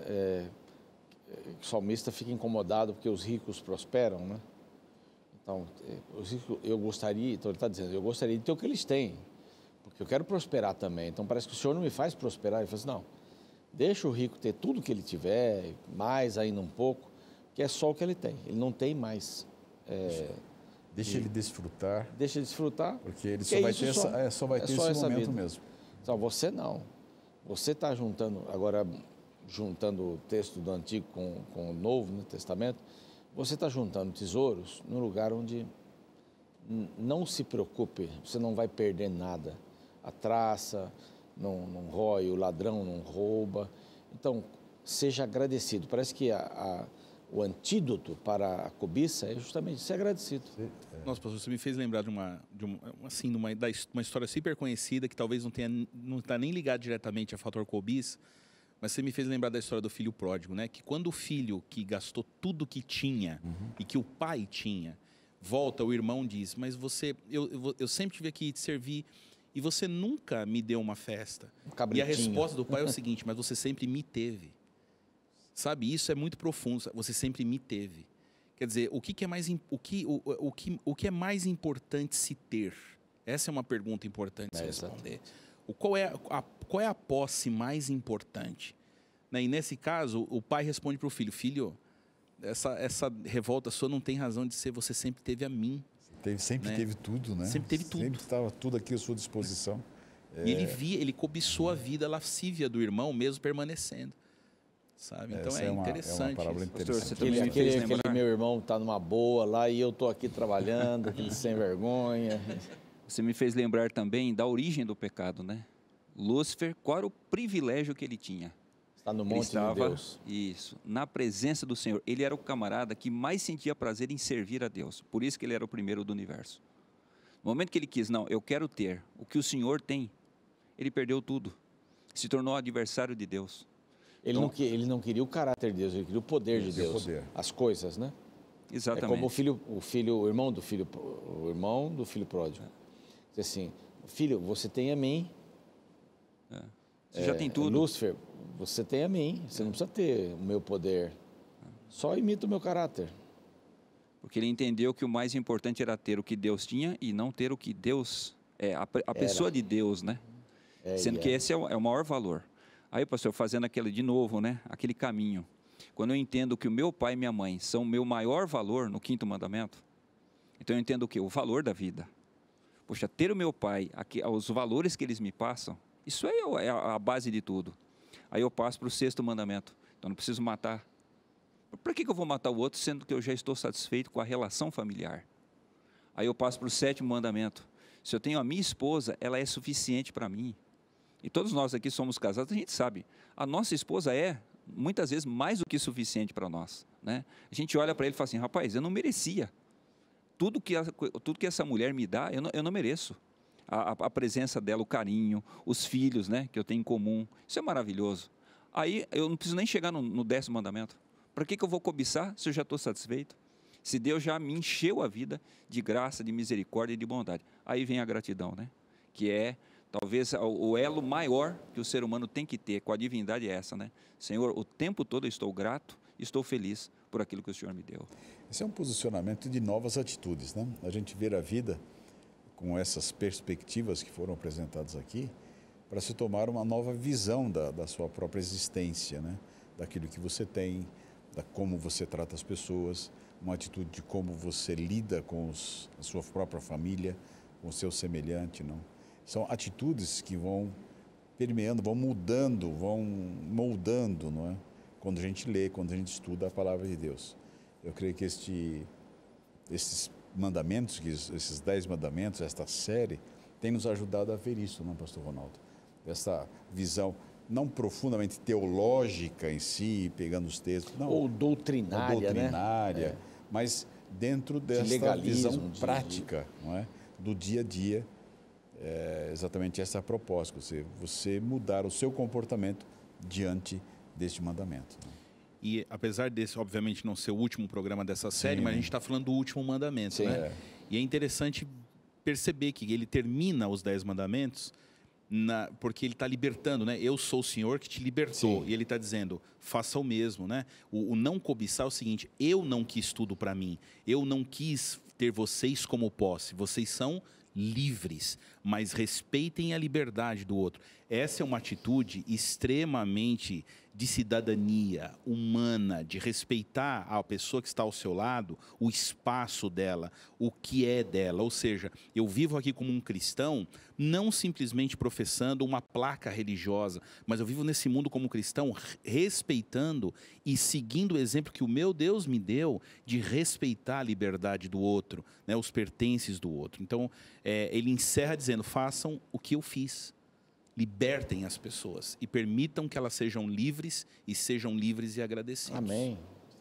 o salmista fica incomodado porque os ricos prosperam, né? Então, os ricos, então ele está dizendo, eu gostaria de ter o que eles têm. Porque eu quero prosperar também. Então parece que o Senhor não me faz prosperar. Ele fala assim, não, deixa o rico ter tudo que ele tiver, mais ainda um pouco, que é só o que ele tem. Ele não tem mais. Deixa ele desfrutar. Deixa ele desfrutar. Porque ele só vai ter esse momento vida. Mesmo. Então você não. Você está juntando o texto do Antigo com o Novo, né, Testamento, você está juntando tesouros num lugar onde não se preocupe, você não vai perder nada. A traça não rói, o ladrão não rouba. Então, seja agradecido. Parece que o antídoto para a cobiça é justamente ser agradecido. Nossa, pastor, você me fez lembrar de uma história super conhecida, que talvez não está nem ligada diretamente a fator cobiça, mas você me fez lembrar da história do filho pródigo, né? Que quando o filho que gastou tudo que tinha e que o pai tinha, volta, o irmão diz, mas eu sempre tive aqui te servir e você nunca me deu uma festa. E a resposta do pai é o seguinte, mas você sempre me teve. Sabe, isso é muito profundo, você sempre me teve. Quer dizer, o que é mais importante se ter? Essa é uma pergunta importante de se responder. Qual é a posse mais importante? Né? E nesse caso, o pai responde para o filho, filho, essa revolta sua não tem razão de ser, você sempre teve a mim. Sempre teve tudo, né? Sempre teve tudo. Sempre estava tudo aqui à sua disposição. E ele cobiçou a vida lascívia do irmão, mesmo permanecendo. Sabe? Então é interessante. É uma palavra interessante. Aquele meu irmão está numa boa lá e eu estou aqui trabalhando, aquele sem vergonha. Você me fez lembrar também da origem do pecado, né? Lúcifer, qual era o privilégio que ele tinha? Está no monte de Deus. Isso, na presença do Senhor. Ele era o camarada que mais sentia prazer em servir a Deus. Por isso que ele era o primeiro do universo. No momento que ele quis, não, eu quero ter o que o Senhor tem, ele perdeu tudo. Se tornou adversário de Deus. Ele não queria o caráter de Deus, ele queria o poder de Deus, as coisas, né? Exatamente. É como o irmão do filho pródigo. Diz assim, filho, você tem a mim. Você já tem tudo. Lúcifer, você tem a mim, você não precisa ter o meu poder. Só imita o meu caráter. Porque ele entendeu que o mais importante era ter o que Deus tinha e não ter o que Deus é, a pessoa de Deus, né? Sendo que esse é o maior valor. Aí, pastor, fazendo aquele de novo, né? Aquele caminho. Quando eu entendo que o meu pai e minha mãe são o meu maior valor no 5º mandamento, então eu entendo o quê? O valor da vida. Poxa, ter o meu pai, os valores que eles me passam, isso aí é a base de tudo. Aí eu passo para o 6º mandamento. Então não preciso matar. Para que eu vou matar o outro, sendo que eu já estou satisfeito com a relação familiar? Aí eu passo para o 7º mandamento. Se eu tenho a minha esposa, ela é suficiente para mim. E todos nós aqui somos casados, a gente sabe, a nossa esposa é, muitas vezes, mais do que suficiente para nós. Né? A gente olha para ele e fala assim, rapaz, eu não merecia. Tudo que essa mulher me dá, eu não mereço. A presença dela, o carinho, os filhos, né, que eu tenho em comum, isso é maravilhoso. Aí eu não preciso nem chegar no 10º mandamento. Para que eu vou cobiçar se eu já estou satisfeito? Se Deus já me encheu a vida de graça, de misericórdia e de bondade. Aí vem a gratidão, né? Que é talvez o elo maior que o ser humano tem que ter com a divindade é essa, né? Senhor, o tempo todo eu estou grato, estou feliz por aquilo que o Senhor me deu. Esse é um posicionamento de novas atitudes, né? A gente ver a vida com essas perspectivas que foram apresentadas aqui, para se tomar uma nova visão da sua própria existência, né? Daquilo que você tem, da como você trata as pessoas, uma atitude de como você lida com a sua própria família, com o seu semelhante, não? São atitudes que vão permeando, vão mudando, vão moldando, não é? Quando a gente lê, quando a gente estuda a palavra de Deus. Eu creio que esses mandamentos, esses 10 mandamentos, esta série, tem nos ajudado a ver isso, não, pastor Ronaldo? Essa visão não profundamente teológica em si, pegando os textos, não. Ou doutrinária, né? Mas dentro dessa visão prática, não é? Do dia a dia. É exatamente essa a proposta, você mudar o seu comportamento diante deste mandamento. Né? E apesar desse, obviamente, não ser o último programa dessa série, mas a gente está falando do último mandamento, né? E é interessante perceber que ele termina os 10 mandamentos porque ele está libertando, né? Eu sou o Senhor que te libertou. E ele está dizendo, faça o mesmo, né? O não cobiçar é o seguinte, eu não quis tudo para mim, eu não quis ter vocês como posse, vocês são livres, mas respeitem a liberdade do outro. Essa é uma atitude extremamente de cidadania humana, de respeitar a pessoa que está ao seu lado, o espaço dela, o que é dela. Ou seja, eu vivo aqui como um cristão, não simplesmente professando uma placa religiosa, mas eu vivo nesse mundo como cristão, respeitando e seguindo o exemplo que o meu Deus me deu de respeitar a liberdade do outro, né, os pertences do outro. Então, ele encerra dizendo, façam o que eu fiz. Libertem as pessoas e permitam que elas sejam livres e agradecidas. Amém.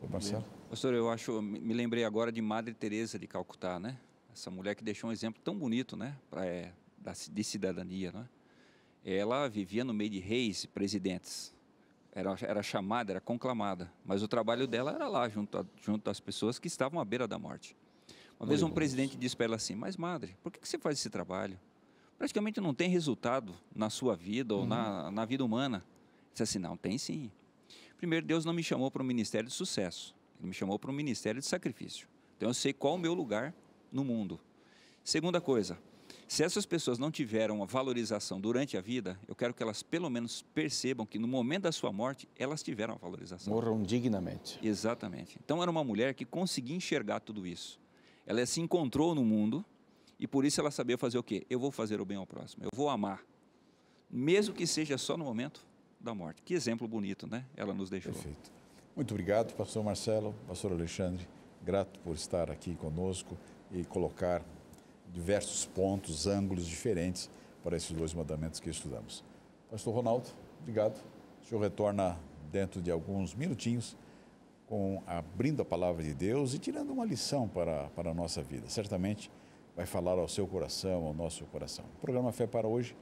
Marcelo? Pastor, me lembrei agora de Madre Teresa de Calcutá, né? Essa mulher que deixou um exemplo tão bonito, né? De cidadania, né? Ela vivia no meio de reis e presidentes. Era chamada, era conclamada, mas o trabalho dela era lá, junto às pessoas que estavam à beira da morte. Uma vez um presidente disse para ela assim: mas madre, por que você faz esse trabalho? Praticamente não tem resultado na sua vida ou na vida humana. Disse assim: não, tem sim. Primeiro, Deus não me chamou para um ministério de sucesso, Ele me chamou para um ministério de sacrifício. Então eu sei qual o meu lugar no mundo. Segunda coisa, se essas pessoas não tiveram uma valorização durante a vida, eu quero que elas pelo menos percebam que no momento da sua morte, elas tiveram a valorização. Morram dignamente. Exatamente. Então era uma mulher que conseguia enxergar tudo isso. Ela se encontrou no mundo e por isso ela sabia fazer o quê? Eu vou fazer o bem ao próximo, eu vou amar, mesmo que seja só no momento da morte. Que exemplo bonito, né? Ela nos deixou. Perfeito. Muito obrigado, pastor Marcelo, pastor Alexandre, grato por estar aqui conosco e colocar diversos pontos, ângulos diferentes para esses 2 mandamentos que estudamos. Pastor Ronaldo, obrigado. O senhor retorna dentro de alguns minutinhos, abrindo a palavra de Deus e tirando uma lição para a nossa vida. Certamente vai falar ao seu coração, ao nosso coração. O programa Fé para hoje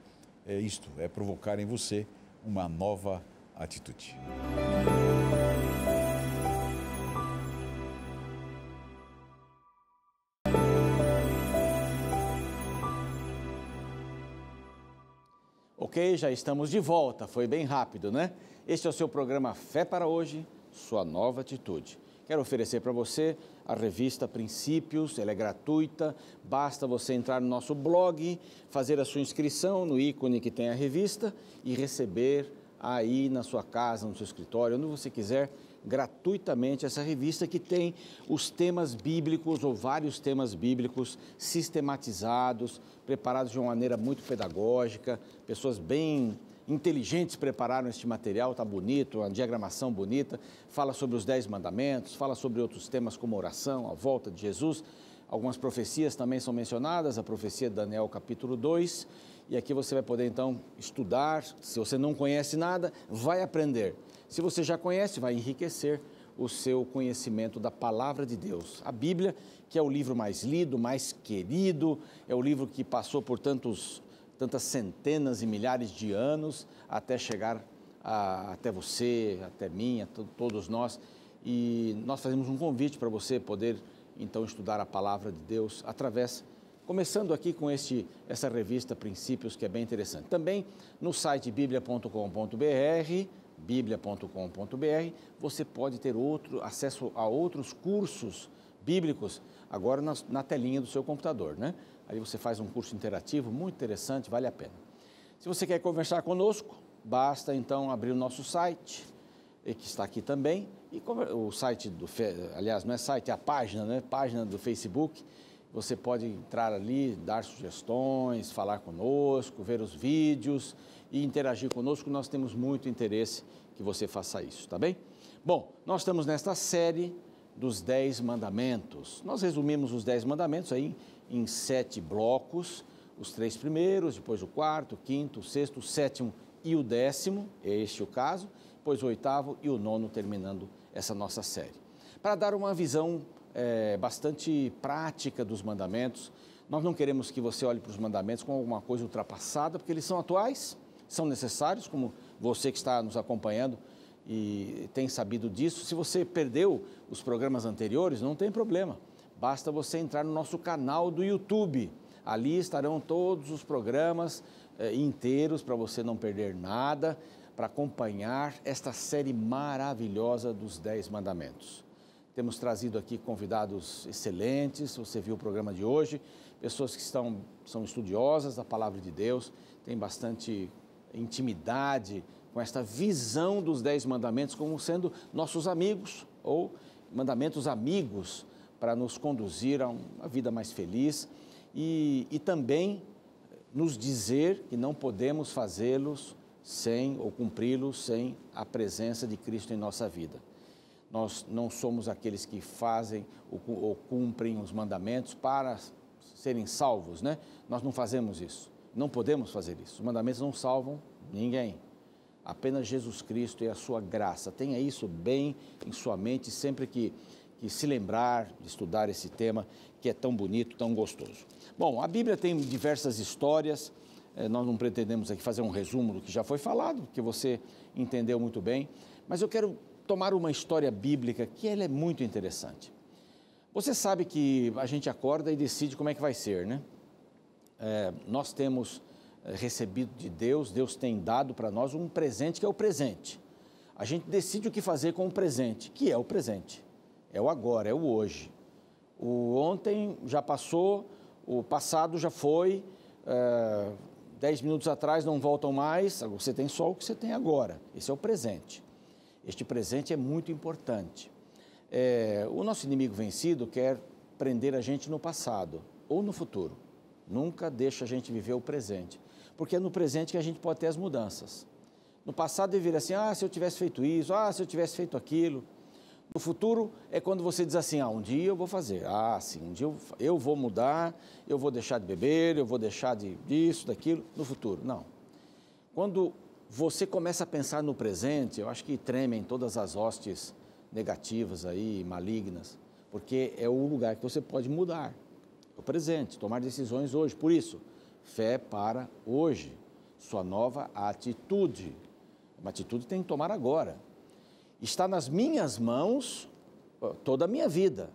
é isto, é provocar em você uma nova atitude. Ok, já estamos de volta, foi bem rápido, né? Este é o seu programa Fé para hoje, sua nova atitude. Quero oferecer para você a revista Princípios, ela é gratuita, basta você entrar no nosso blog, fazer a sua inscrição no ícone que tem a revista e receber aí na sua casa, no seu escritório, onde você quiser, gratuitamente essa revista que tem os temas bíblicos ou vários temas bíblicos sistematizados, preparados de uma maneira muito pedagógica, pessoas bem inteligentes prepararam este material, está bonito, uma diagramação bonita, fala sobre os 10 mandamentos, fala sobre outros temas como oração, a volta de Jesus, algumas profecias também são mencionadas, a profecia de Daniel capítulo 2, e aqui você vai poder então estudar, se você não conhece nada, vai aprender. Se você já conhece, vai enriquecer o seu conhecimento da Palavra de Deus. A Bíblia, que é o livro mais lido, mais querido, é o livro que passou por tantas centenas e milhares de anos até chegar até você, até mim, a todos nós. E nós fazemos um convite para você poder então estudar a Palavra de Deus começando aqui com essa revista Princípios, que é bem interessante. Também no site biblia.com.br, você pode ter acesso a outros cursos bíblicos, agora na telinha do seu computador, né? Aí você faz um curso interativo, muito interessante, vale a pena. Se você quer conversar conosco, basta então abrir o nosso site, que está aqui também, e o site aliás, não é site, é a página, né? Página do Facebook. Você pode entrar ali, dar sugestões, falar conosco, ver os vídeos e interagir conosco. Nós temos muito interesse que você faça isso, tá bem? Bom, nós estamos nesta série dos 10 mandamentos. Nós resumimos os 10 mandamentos aí em 7 blocos, os 3 primeiros, depois o 4º, o 5º, o 6º, o 7º e o 10º, é este o caso, depois o 8º e o 9º terminando essa nossa série. Para dar uma visão bastante prática dos mandamentos, nós não queremos que você olhe para os mandamentos como alguma coisa ultrapassada, porque eles são atuais, são necessários, como você que está nos acompanhando e tem sabido disso. Se você perdeu os programas anteriores, não tem problema, basta você entrar no nosso canal do YouTube, ali estarão todos os programas inteiros para você não perder nada, para acompanhar esta série maravilhosa dos 10 mandamentos. Temos trazido aqui convidados excelentes, você viu o programa de hoje, pessoas que são estudiosas da Palavra de Deus, têm bastante intimidade com esta visão dos 10 mandamentos como sendo nossos amigos ou mandamentos amigos para nos conduzir a uma vida mais feliz e também nos dizer que não podemos fazê-los ou cumpri-los sem a presença de Cristo em nossa vida. Nós não somos aqueles que fazem ou cumprem os mandamentos para serem salvos, né? Nós não fazemos isso, não podemos fazer isso. Os mandamentos não salvam ninguém, apenas Jesus Cristo e a sua graça. Tenha isso bem em sua mente sempre que que se lembrar de estudar esse tema que é tão bonito, tão gostoso. Bom, a Bíblia tem diversas histórias, nós não pretendemos aqui fazer um resumo do que já foi falado, que você entendeu muito bem, mas eu quero tomar uma história bíblica que ela é muito interessante. Você sabe que a gente acorda e decide como é que vai ser, né? Nós temos recebido de Deus, Deus tem dado para nós um presente que é o presente. A gente decide o que fazer com o presente, que é o presente. É o agora, é o hoje. O ontem já passou, o passado já foi, 10 minutos atrás não voltam mais, você tem só o que você tem agora. Esse é o presente. Este presente é muito importante. O nosso inimigo vencido quer prender a gente no passado ou no futuro. Nunca deixa a gente viver o presente, porque é no presente que a gente pode ter as mudanças. No passado ele vira assim, se eu tivesse feito isso, se eu tivesse feito aquilo. No futuro é quando você diz assim, um dia eu vou fazer, sim, um dia eu vou mudar, eu vou deixar de beber, eu vou deixar disso, daquilo, no futuro. Não. Quando você começa a pensar no presente, eu acho que tremem todas as hostes negativas aí, malignas, porque é o lugar que você pode mudar, é o presente, tomar decisões hoje. Por isso, fé para hoje, sua nova atitude. Uma atitude tem que tomar agora. Está nas minhas mãos toda a minha vida,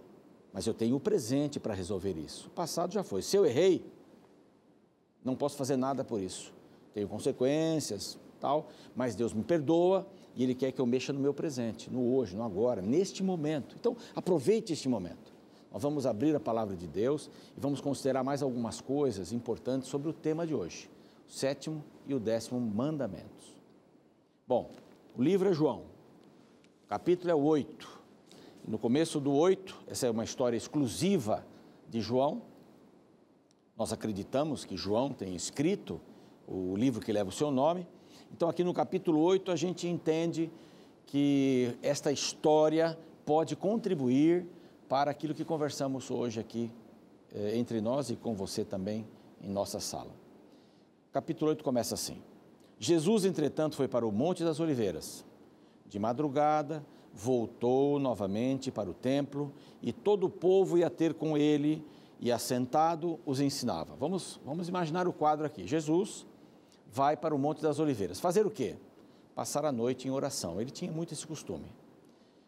mas eu tenho o presente para resolver isso. O passado já foi. Se eu errei, não posso fazer nada por isso. Tenho consequências, tal, mas Deus me perdoa e Ele quer que eu mexa no meu presente, no hoje, no agora, neste momento. Então, aproveite este momento. Nós vamos abrir a palavra de Deus e vamos considerar mais algumas coisas importantes sobre o tema de hoje, o 7º e o 10º mandamentos. Bom, o livro é João, o capítulo é 8. No começo do 8, essa é uma história exclusiva de João. Nós acreditamos que João tem escrito o livro que leva o seu nome. Então, aqui no capítulo 8, a gente entende que esta história pode contribuir para aquilo que conversamos hoje aqui entre nós e com você também em nossa sala. O capítulo 8 começa assim. Jesus, entretanto, foi para o Monte das Oliveiras. De madrugada, voltou novamente para o templo e todo o povo ia ter com ele e, assentado, os ensinava. Vamos imaginar o quadro aqui. Jesus vai para o Monte das Oliveiras. Fazer o quê? Passar a noite em oração. Ele tinha muito esse costume.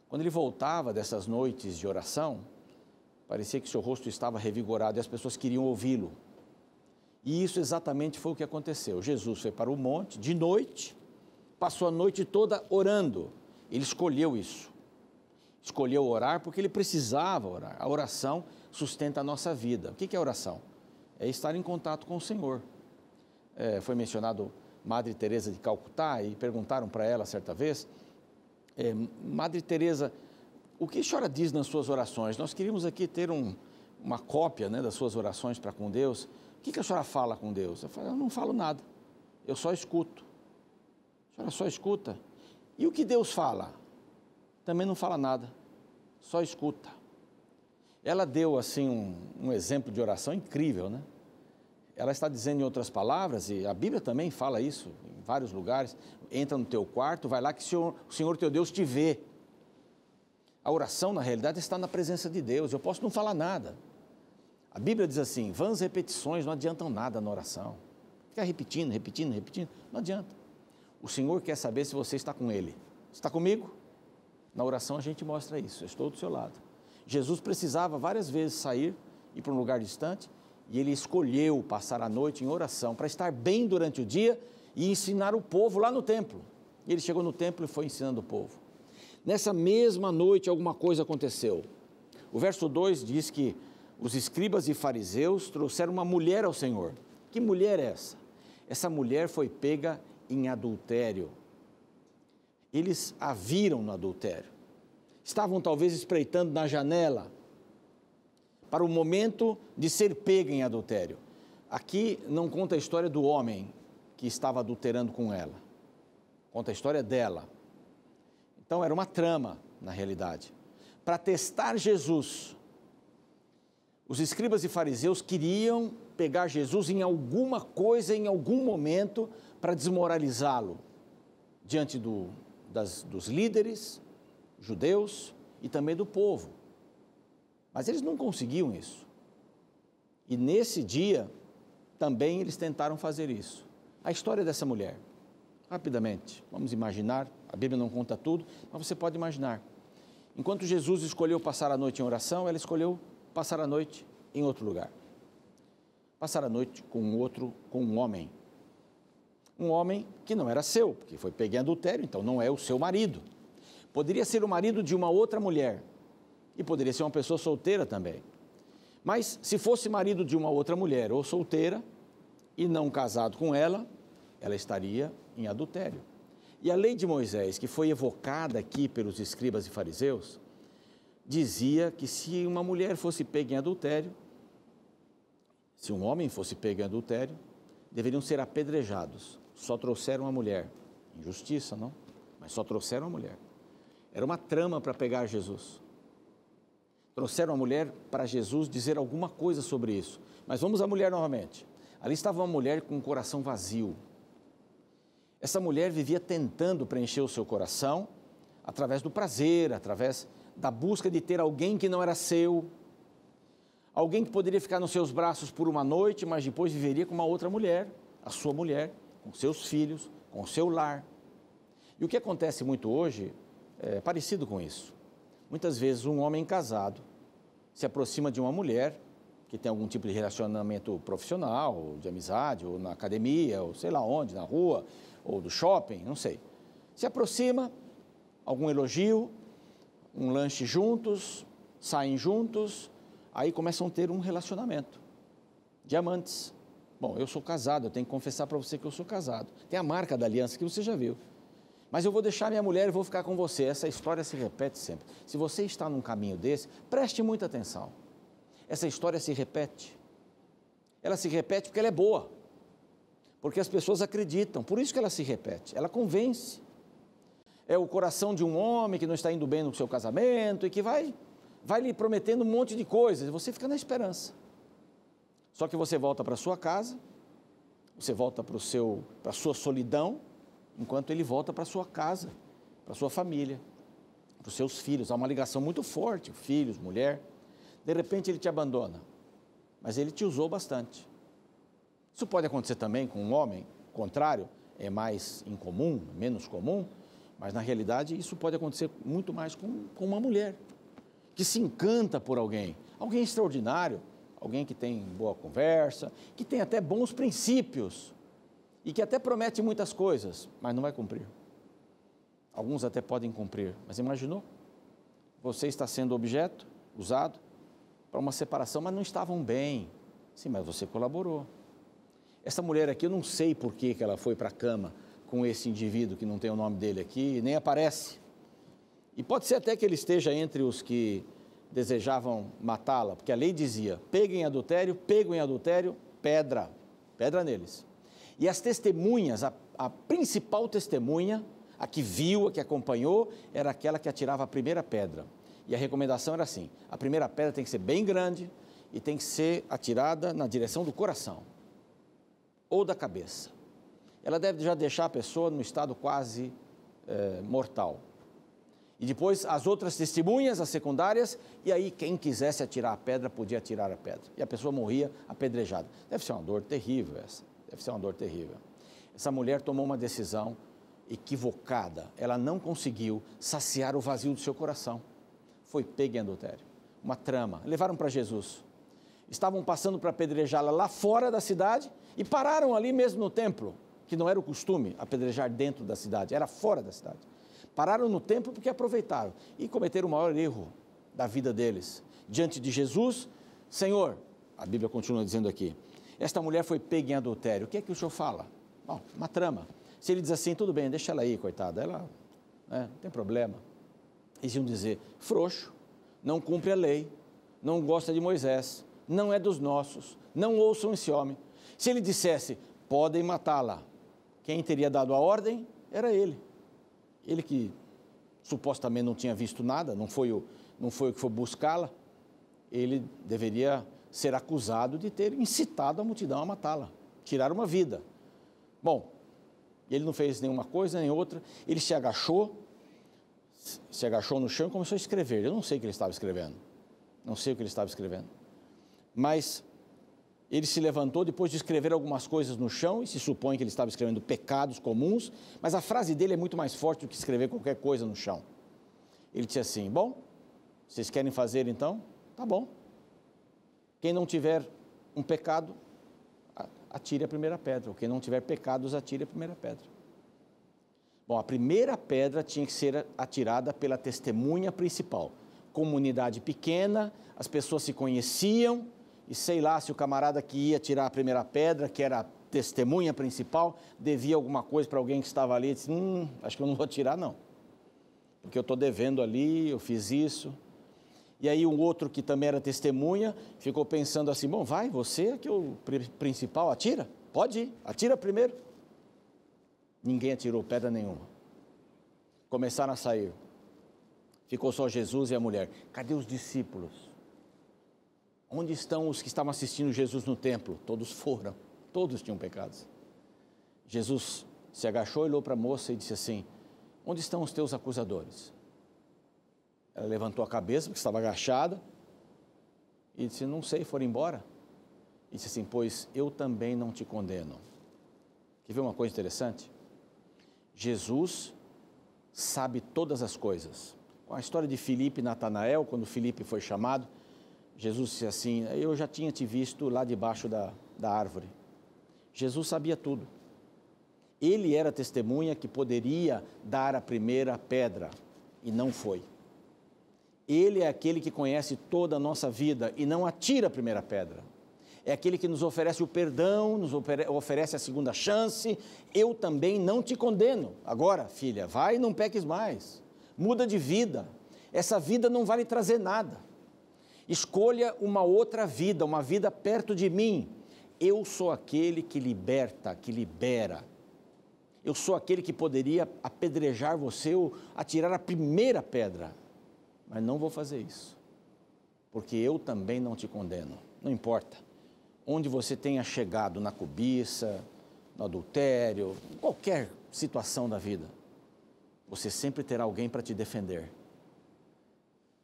Quando ele voltava dessas noites de oração, parecia que seu rosto estava revigorado e as pessoas queriam ouvi-lo. E isso exatamente foi o que aconteceu. Jesus foi para o monte de noite, passou a noite toda orando. Ele escolheu isso. Escolheu orar porque ele precisava orar. A oração sustenta a nossa vida. O que é oração? É estar em contato com o Senhor. Foi mencionado Madre Teresa de Calcutá e perguntaram para ela certa vez, Madre Teresa, o que a senhora diz nas suas orações? Nós queríamos aqui ter uma cópia, né, das suas orações para com Deus. O que a senhora fala com Deus? Eu falei, eu não falo nada, eu só escuto. A senhora só escuta. E o que Deus fala? Também não fala nada, só escuta. Ela deu assim um exemplo de oração incrível, né? Ela está dizendo em outras palavras, e a Bíblia também fala isso em vários lugares, entra no teu quarto, vai lá que o Senhor teu Deus te vê. A oração, na realidade, está na presença de Deus, eu posso não falar nada. A Bíblia diz assim, vãs repetições não adiantam nada na oração. Ficar repetindo, não adianta. O Senhor quer saber se você está com Ele. Está comigo? Na oração a gente mostra isso, eu estou do seu lado. Jesus precisava várias vezes sair, ir para um lugar distante, e ele escolheu passar a noite em oração para estar bem durante o dia e ensinar o povo lá no templo. E ele chegou no templo e foi ensinando o povo. Nessa mesma noite alguma coisa aconteceu. O verso 2 diz que os escribas e fariseus trouxeram uma mulher ao Senhor. Que mulher é essa? Essa mulher foi pega em adultério. Eles a viram no adultério. Estavam talvez espreitando na janela para o momento de ser pega em adultério. Aqui não conta a história do homem que estava adulterando com ela. Conta a história dela. Então era uma trama, na realidade. Para testar Jesus, os escribas e fariseus queriam pegar Jesus em alguma coisa, em algum momento, para desmoralizá-lo diante dos líderes judeus e também do povo. Mas eles não conseguiam isso. E nesse dia, também eles tentaram fazer isso. A história dessa mulher, rapidamente, vamos imaginar, a Bíblia não conta tudo, mas você pode imaginar. Enquanto Jesus escolheu passar a noite em oração, ela escolheu passar a noite em outro lugar. Passar a noite com um homem. Um homem que não era seu, porque foi pego em adultério, então não é o seu marido. Poderia ser o marido de uma outra mulher. E poderia ser uma pessoa solteira também. Mas se fosse marido de uma outra mulher ou solteira e não casado com ela, ela estaria em adultério. E a lei de Moisés, que foi evocada aqui pelos escribas e fariseus, dizia que se uma mulher fosse pega em adultério, se um homem fosse pego em adultério, deveriam ser apedrejados. Só trouxeram a mulher. Injustiça, não? Mas só trouxeram a mulher. Era uma trama para pegar Jesus. Trouxeram a mulher para Jesus dizer alguma coisa sobre isso. Mas vamos à mulher novamente. Ali estava uma mulher com um coração vazio. Essa mulher vivia tentando preencher o seu coração através do prazer, através da busca de ter alguém que não era seu, alguém que poderia ficar nos seus braços por uma noite, mas depois viveria com uma outra mulher, a sua mulher, com seus filhos, com o seu lar. E o que acontece muito hoje é parecido com isso. Muitas vezes um homem casado se aproxima de uma mulher que tem algum tipo de relacionamento profissional, ou de amizade, ou na academia, ou sei lá onde, na rua, ou do shopping, não sei. Se aproxima, algum elogio, um lanche juntos, saem juntos, aí começam a ter um relacionamento. Diamantes. Bom, eu sou casado, eu tenho que confessar para você que eu sou casado. Tem a marca da aliança que você já viu. Mas eu vou deixar minha mulher e vou ficar com você. Essa história se repete sempre. Se você está num caminho desse, preste muita atenção. Essa história se repete. Ela se repete porque ela é boa. Porque as pessoas acreditam, por isso que ela se repete. Ela convence. É o coração de um homem que não está indo bem no seu casamento e que vai lhe prometendo um monte de coisas. E você fica na esperança. Só que você volta para a sua casa, você volta para a sua solidão, enquanto ele volta para a sua casa, para a sua família, para os seus filhos. Há uma ligação muito forte, filhos, mulher. De repente ele te abandona, mas ele te usou bastante. Isso pode acontecer também com um homem, contrário, é mais incomum, menos comum, mas na realidade isso pode acontecer muito mais com uma mulher, que se encanta por alguém extraordinário, alguém que tem boa conversa, que tem até bons princípios e que até promete muitas coisas, mas não vai cumprir. Alguns até podem cumprir, mas imaginou? Você está sendo objeto, usado, para uma separação, mas não estavam bem. Sim, mas você colaborou. Essa mulher aqui, eu não sei por que ela foi para a cama com esse indivíduo que não tem o nome dele aqui, nem aparece. E pode ser até que ele esteja entre os que desejavam matá-la, porque a lei dizia, pego em adultério, pedra neles. E as testemunhas, a principal testemunha, a que viu, a que acompanhou, era aquela que atirava a primeira pedra. E a recomendação era assim, a primeira pedra tem que ser bem grande e tem que ser atirada na direção do coração ou da cabeça. Ela deve já deixar a pessoa no estado quase mortal. E depois as outras testemunhas, as secundárias, e aí quem quisesse atirar a pedra, podia atirar a pedra. E a pessoa morria apedrejada. Deve ser uma dor terrível essa, deve ser uma dor terrível. Essa mulher tomou uma decisão equivocada, ela não conseguiu saciar o vazio do seu coração. Foi pega em adultério, uma trama, levaram para Jesus. Estavam passando para apedrejá-la lá fora da cidade e pararam ali mesmo no templo, que não era o costume apedrejar dentro da cidade, era fora da cidade. Pararam no templo porque aproveitaram e cometeram o maior erro da vida deles. Diante de Jesus, Senhor, a Bíblia continua dizendo aqui, esta mulher foi pega em adultério. O que é que o Senhor fala? Bom, uma trama. Se ele diz assim, tudo bem, deixa ela aí, coitada, ela não tem problema. Eles iam dizer, frouxo, não cumpre a lei, não gosta de Moisés, não é dos nossos, não ouçam esse homem. Se ele dissesse, podem matá-la, quem teria dado a ordem era ele. Ele que supostamente não tinha visto nada, não foi o que foi buscá-la, ele deveria ser acusado de ter incitado a multidão a matá-la, tirar uma vida. Bom, ele não fez nenhuma coisa nem outra, ele se agachou no chão e começou a escrever. Eu não sei o que ele estava escrevendo. Não sei o que ele estava escrevendo. Mas ele se levantou depois de escrever algumas coisas no chão, e se supõe que ele estava escrevendo pecados comuns, mas a frase dele é muito mais forte do que escrever qualquer coisa no chão. Ele disse assim: bom, vocês querem fazer então? Tá bom. Quem não tiver um pecado, atire a primeira pedra. Ou quem não tiver pecados, atire a primeira pedra. Bom, a primeira pedra tinha que ser atirada pela testemunha principal. Comunidade pequena, as pessoas se conheciam, e sei lá se o camarada que ia tirar a primeira pedra, que era a testemunha principal, devia alguma coisa para alguém que estava ali, e disse: acho que eu não vou tirar não, porque eu estou devendo ali, eu fiz isso. E aí um outro que também era testemunha, ficou pensando assim: bom, vai, você que é o principal, atira, pode ir, atira primeiro. Ninguém atirou pedra nenhuma. Começaram a sair. Ficou só Jesus e a mulher. Cadê os discípulos? Onde estão os que estavam assistindo Jesus no templo? Todos foram, todos tinham pecados. Jesus se agachou, olhou para a moça e disse assim: onde estão os teus acusadores? Ela levantou a cabeça, porque estava agachada, e disse: não sei, foram embora. E disse assim: pois eu também não te condeno. Quer ver uma coisa interessante? Jesus sabe todas as coisas. Com a história de Filipe e Natanael, quando Filipe foi chamado, Jesus disse assim: eu já tinha te visto lá debaixo da árvore. Jesus sabia tudo. Ele era a testemunha que poderia dar a primeira pedra, e não foi. Ele é aquele que conhece toda a nossa vida e não atira a primeira pedra. É aquele que nos oferece o perdão, nos oferece a segunda chance. Eu também não te condeno. Agora, filha, vai e não peques mais. Muda de vida. Essa vida não vai lhe trazer nada. Escolha uma outra vida, uma vida perto de mim. Eu sou aquele que liberta, que libera. Eu sou aquele que poderia apedrejar você ou atirar a primeira pedra. Mas não vou fazer isso, porque eu também não te condeno. Não importa onde você tenha chegado, na cobiça, no adultério, em qualquer situação da vida, você sempre terá alguém para te defender.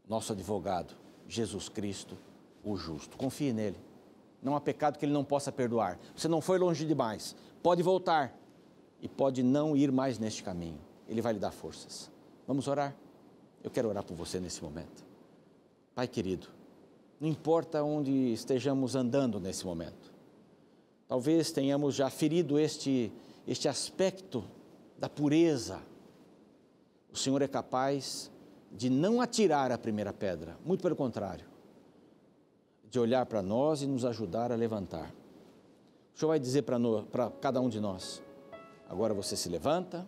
Nosso advogado, Jesus Cristo, o justo. Confie nele. Não há pecado que ele não possa perdoar. Você não foi longe demais. Pode voltar e pode não ir mais neste caminho. Ele vai lhe dar forças. Vamos orar? Eu quero orar por você nesse momento. Pai querido, não importa onde estejamos andando nesse momento, talvez tenhamos já ferido este aspecto da pureza. O Senhor é capaz de não atirar a primeira pedra, muito pelo contrário, de olhar para nós e nos ajudar a levantar. O Senhor vai dizer para cada um de nós: agora você se levanta,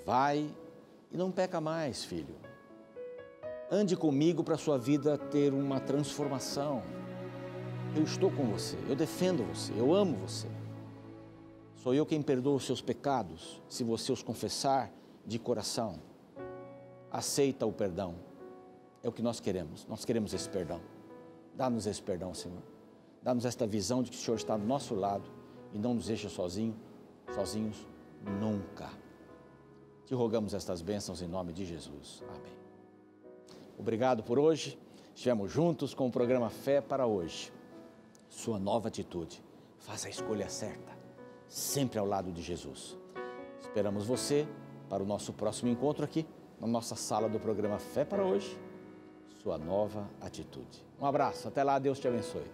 vai e não peca mais, filho. Ande comigo para a sua vida ter uma transformação. Eu estou com você, eu defendo você, eu amo você. Sou eu quem perdoa os seus pecados, se você os confessar de coração. Aceita o perdão. É o que nós queremos esse perdão. Dá-nos esse perdão, Senhor. Dá-nos esta visão de que o Senhor está do nosso lado e não nos deixa sozinhos nunca. Te rogamos estas bênçãos em nome de Jesus. Amém. Obrigado por hoje. Estivemos juntos com o programa Fé para Hoje. Sua nova atitude. Faça a escolha certa, sempre ao lado de Jesus. Esperamos você para o nosso próximo encontro aqui, na nossa sala do programa Fé para Hoje. Sua nova atitude. Um abraço, até lá, Deus te abençoe.